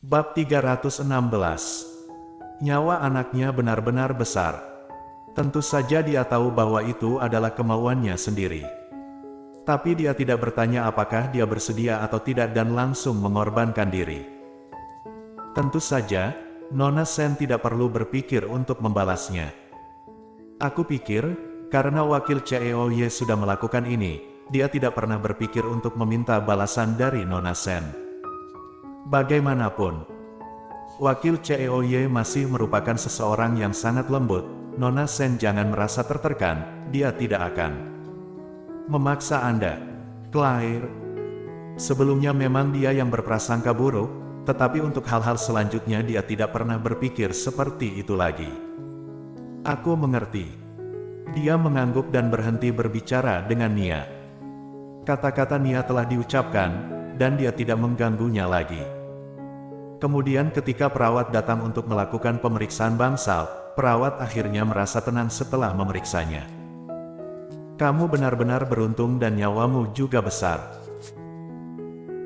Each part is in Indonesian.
Bab 316. Nyawa anaknya benar-benar besar. Tentu saja dia tahu bahwa itu adalah kemauannya sendiri. Tapi dia tidak bertanya apakah dia bersedia atau tidak dan langsung mengorbankan diri. Tentu saja, Nona Sen tidak perlu berpikir untuk membalasnya. Aku pikir, karena wakil CEOY sudah melakukan ini, dia tidak pernah berpikir untuk meminta balasan dari Nona Sen. Bagaimanapun, wakil CEOY masih merupakan seseorang yang sangat lembut. Nona Sen jangan merasa tertekan, dia tidak akan memaksa Anda. Claire, sebelumnya memang dia yang berprasangka buruk, tetapi untuk hal-hal selanjutnya dia tidak pernah berpikir seperti itu lagi. Aku mengerti. Dia mengangguk dan berhenti berbicara dengan Nia. Kata-kata Nia telah diucapkan, dan dia tidak mengganggunya lagi. Kemudian ketika perawat datang untuk melakukan pemeriksaan bangsal, perawat akhirnya merasa tenang setelah memeriksanya. Kamu benar-benar beruntung dan nyawamu juga besar.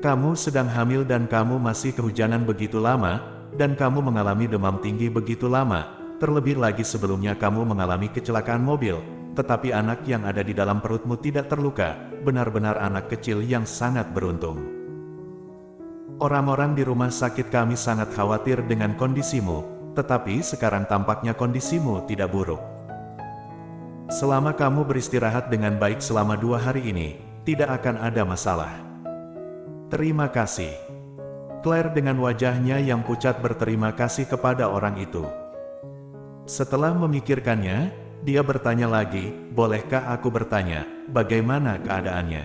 Kamu sedang hamil dan kamu masih kehujanan begitu lama, dan kamu mengalami demam tinggi begitu lama, terlebih lagi sebelumnya kamu mengalami kecelakaan mobil, tetapi anak yang ada di dalam perutmu tidak terluka, benar-benar anak kecil yang sangat beruntung. Orang-orang di rumah sakit kami sangat khawatir dengan kondisimu, tetapi sekarang tampaknya kondisimu tidak buruk. Selama kamu beristirahat dengan baik selama 2 hari ini, tidak akan ada masalah. Terima kasih. Claire dengan wajahnya yang pucat berterima kasih kepada orang itu. Setelah memikirkannya, dia bertanya lagi, bolehkah aku bertanya, bagaimana keadaannya?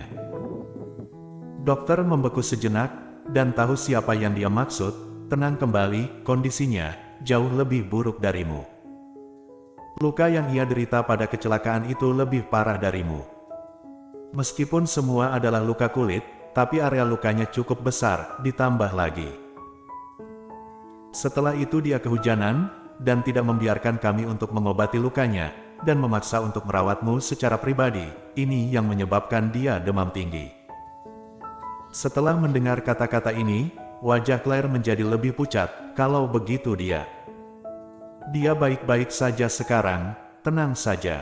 Dokter membeku sejenak, dan tahu siapa yang dia maksud. Tenang kembali, kondisinya jauh lebih buruk darimu. Luka yang ia derita pada kecelakaan itu lebih parah darimu. Meskipun semua adalah luka kulit, tapi area lukanya cukup besar, ditambah lagi. Setelah itu dia kehujanan, dan tidak membiarkan kami untuk mengobati lukanya, dan memaksa untuk merawatmu secara pribadi. Ini yang menyebabkan dia demam tinggi. Setelah mendengar kata-kata ini, wajah Claire menjadi lebih pucat. Kalau begitu dia baik-baik saja sekarang, tenang saja.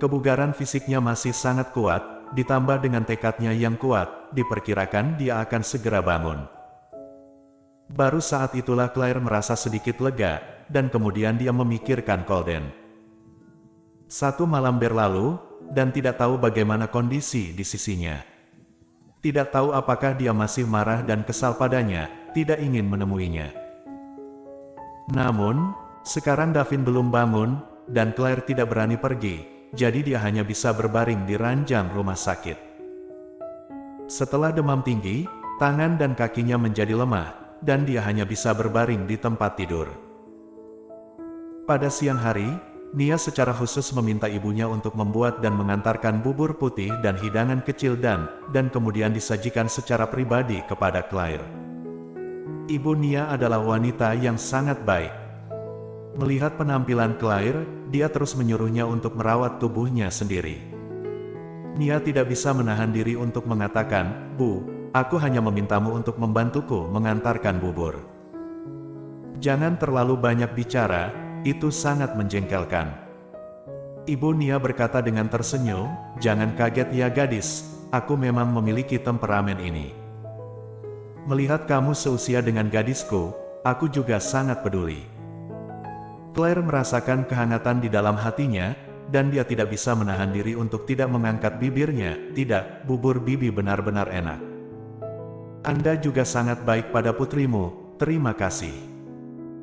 Kebugaran fisiknya masih sangat kuat, ditambah dengan tekadnya yang kuat, diperkirakan dia akan segera bangun. Baru saat itulah Claire merasa sedikit lega, dan kemudian dia memikirkan Colden. 1 malam berlalu, dan tidak tahu bagaimana kondisi di sisinya. Tidak tahu apakah dia masih marah dan kesal padanya, tidak ingin menemuinya. Namun, sekarang Davin belum bangun, dan Claire tidak berani pergi, jadi dia hanya bisa berbaring di ranjang rumah sakit. Setelah demam tinggi, tangan dan kakinya menjadi lemah, dan dia hanya bisa berbaring di tempat tidur. Pada siang hari, Nia secara khusus meminta ibunya untuk membuat dan mengantarkan bubur putih dan hidangan kecil dan kemudian disajikan secara pribadi kepada Claire. Ibu Nia adalah wanita yang sangat baik. Melihat penampilan Claire, dia terus menyuruhnya untuk merawat tubuhnya sendiri. Nia tidak bisa menahan diri untuk mengatakan, "Bu, aku hanya memintamu untuk membantuku mengantarkan bubur. Jangan terlalu banyak bicara, itu sangat menjengkelkan." Ibu Nia berkata dengan tersenyum, "Jangan kaget ya gadis, aku memang memiliki temperamen ini. Melihat kamu seusia dengan gadisku, aku juga sangat peduli." Claire merasakan kehangatan di dalam hatinya, dan dia tidak bisa menahan diri untuk tidak mengangkat bibirnya. "Tidak, bubur bibi benar-benar enak. Anda juga sangat baik pada putrimu, terima kasih."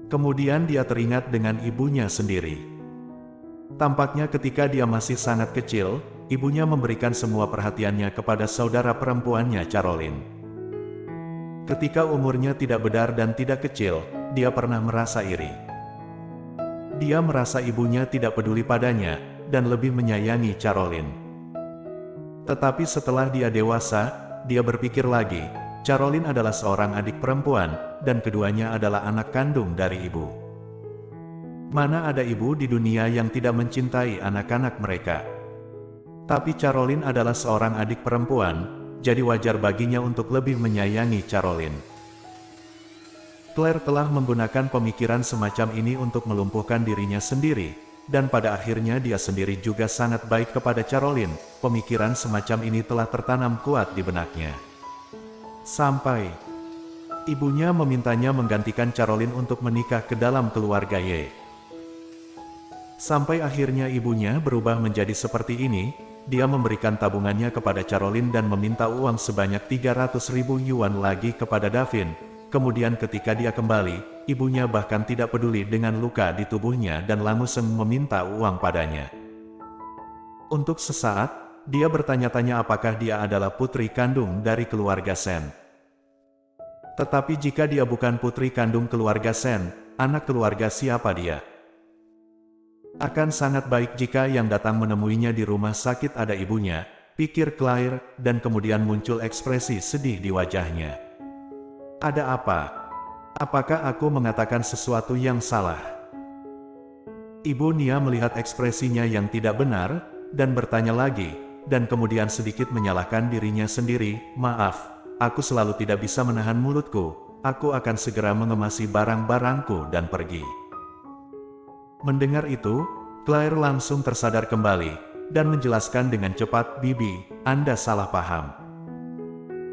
Kemudian dia teringat dengan ibunya sendiri. Tampaknya ketika dia masih sangat kecil, ibunya memberikan semua perhatiannya kepada saudara perempuannya Caroline. Ketika umurnya tidak besar dan tidak kecil, dia pernah merasa iri. Dia merasa ibunya tidak peduli padanya, dan lebih menyayangi Caroline. Tetapi setelah dia dewasa, dia berpikir lagi, Caroline adalah seorang adik perempuan, dan keduanya adalah anak kandung dari ibu. Mana ada ibu di dunia yang tidak mencintai anak-anak mereka? Tapi Caroline adalah seorang adik perempuan, jadi wajar baginya untuk lebih menyayangi Caroline. Claire telah menggunakan pemikiran semacam ini untuk melumpuhkan dirinya sendiri, dan pada akhirnya dia sendiri juga sangat baik kepada Caroline. Pemikiran semacam ini telah tertanam kuat di benaknya. Sampai ibunya memintanya menggantikan Caroline untuk menikah ke dalam keluarga Ye. Sampai akhirnya ibunya berubah menjadi seperti ini. Dia memberikan tabungannya kepada Caroline dan meminta uang sebanyak 300.000 yuan lagi kepada Davin. Kemudian ketika dia kembali, ibunya bahkan tidak peduli dengan luka di tubuhnya dan langsung meminta uang padanya. Untuk sesaat, dia bertanya-tanya apakah dia adalah putri kandung dari keluarga Sen. Tetapi jika dia bukan putri kandung keluarga Sen, anak keluarga siapa dia? Akan sangat baik jika yang datang menemuinya di rumah sakit ada ibunya, pikir Claire, dan kemudian muncul ekspresi sedih di wajahnya. Ada apa? Apakah aku mengatakan sesuatu yang salah? Ibu Nia melihat ekspresinya yang tidak benar, dan bertanya lagi, dan kemudian sedikit menyalahkan dirinya sendiri. Maaf, aku selalu tidak bisa menahan mulutku. Aku akan segera mengemasi barang-barangku dan pergi. Mendengar itu, Claire langsung tersadar kembali, dan menjelaskan dengan cepat, Bibi, Anda salah paham.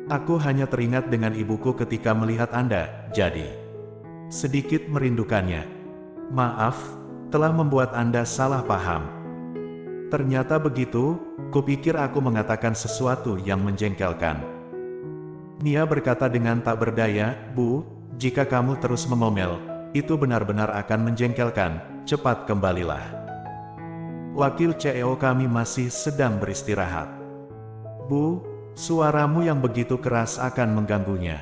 Aku hanya teringat dengan ibuku ketika melihat Anda, jadi sedikit merindukannya. Maaf, telah membuat Anda salah paham. Ternyata begitu, kupikir aku mengatakan sesuatu yang menjengkelkan. Nia berkata dengan tak berdaya, Bu, jika kamu terus mengomel, itu benar-benar akan menjengkelkan. Cepat kembalilah. Wakil CEO kami masih sedang beristirahat. Bu, suaramu yang begitu keras akan mengganggunya.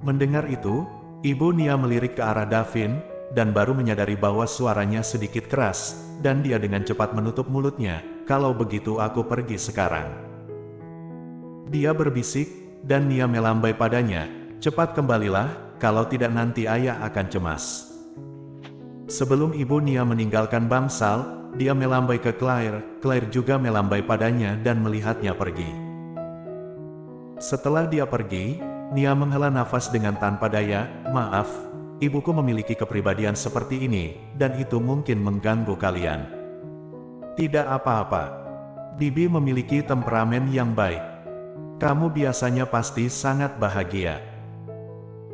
Mendengar itu, Ibu Nia melirik ke arah Davin, dan baru menyadari bahwa suaranya sedikit keras, dan dia dengan cepat menutup mulutnya. Kalau begitu aku pergi sekarang. Dia berbisik, dan Nia melambai padanya, cepat kembalilah, kalau tidak nanti ayah akan cemas. Sebelum Ibu Nia meninggalkan bangsal, dia melambai ke Claire. Claire juga melambai padanya dan melihatnya pergi. Setelah dia pergi, Nia menghela nafas dengan tanpa daya. Maaf, ibuku memiliki kepribadian seperti ini, dan itu mungkin mengganggu kalian. Tidak apa-apa. Bibi memiliki temperamen yang baik. Kamu biasanya pasti sangat bahagia.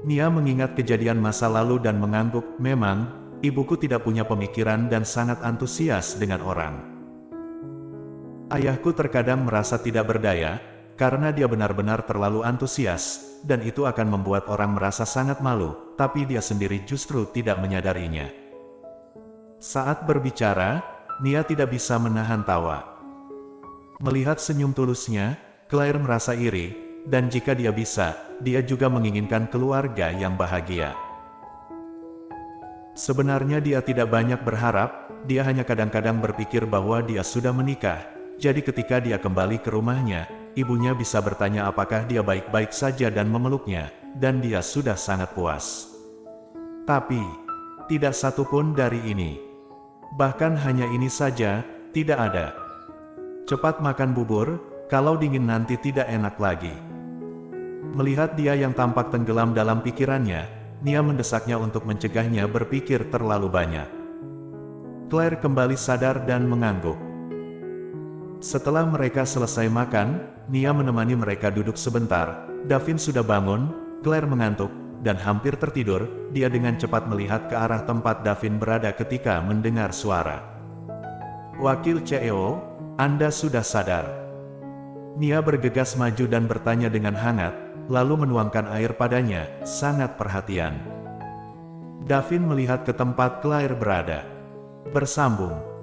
Nia mengingat kejadian masa lalu dan mengangguk. Memang, ibuku tidak punya pemikiran dan sangat antusias dengan orang. Ayahku terkadang merasa tidak berdaya, karena dia benar-benar terlalu antusias, dan itu akan membuat orang merasa sangat malu, tapi dia sendiri justru tidak menyadarinya. Saat berbicara, Nia tidak bisa menahan tawa. Melihat senyum tulusnya, Claire merasa iri, dan jika dia bisa, dia juga menginginkan keluarga yang bahagia. Sebenarnya dia tidak banyak berharap, dia hanya kadang-kadang berpikir bahwa dia sudah menikah, jadi ketika dia kembali ke rumahnya, ibunya bisa bertanya apakah dia baik-baik saja dan memeluknya, dan dia sudah sangat puas. Tapi, tidak satupun dari ini. Bahkan hanya ini saja, tidak ada. Cepat makan bubur, kalau dingin nanti tidak enak lagi. Melihat dia yang tampak tenggelam dalam pikirannya, Nia mendesaknya untuk mencegahnya berpikir terlalu banyak. Claire kembali sadar dan mengangguk. Setelah mereka selesai makan, Nia menemani mereka duduk sebentar. Davin sudah bangun, Claire mengantuk, dan hampir tertidur. Dia dengan cepat melihat ke arah tempat Davin berada ketika mendengar suara. Wakil CEO, Anda sudah sadar. Nia bergegas maju dan bertanya dengan hangat, lalu menuangkan air padanya, sangat perhatian. Davin melihat ke tempat Claire berada. Bersambung.